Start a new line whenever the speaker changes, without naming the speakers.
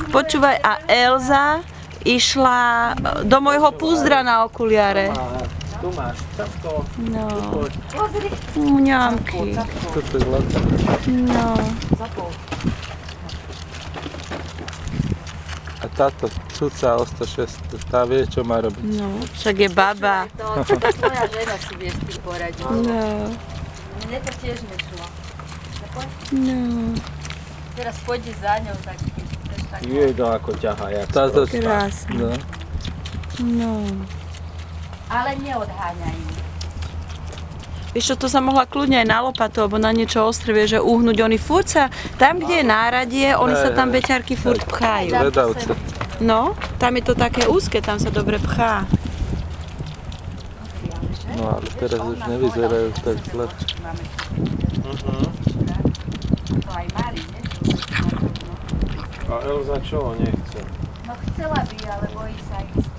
Počúvaj, a Elza išla do môjho púzdra na okuliare.
Tu máš čapko.
No. Mňamky.
Toto je zlaté.
No.
A táto cuca o 106, tá vie, čo má robiť.
No, však je baba.
Tvoja žena si vie s tým poradiť.
No.
Mne to tiež nešlo.
No.
Teraz pôjde za ňou, tak keď chceš tak...
Je to ako ťahá, jak
Táto
Krásne.
no.
No.
Ale neodháňaj ju.
Vieš čo, to sa mohla kľudne aj na lopatu, alebo na niečo ostré, vieš, že uhnúť. Oni furt sa, tam kde je náradie, oni sa tam beťarky furt pchajú.
Vedavce.
No, tam je to také úzke, tam sa dobre pchá.
No ale teraz už nevyzerajú tak zle.
To aj Mari, nie?
A Elza čo? Nechce.
No chcela by, ale bojí sa ísť.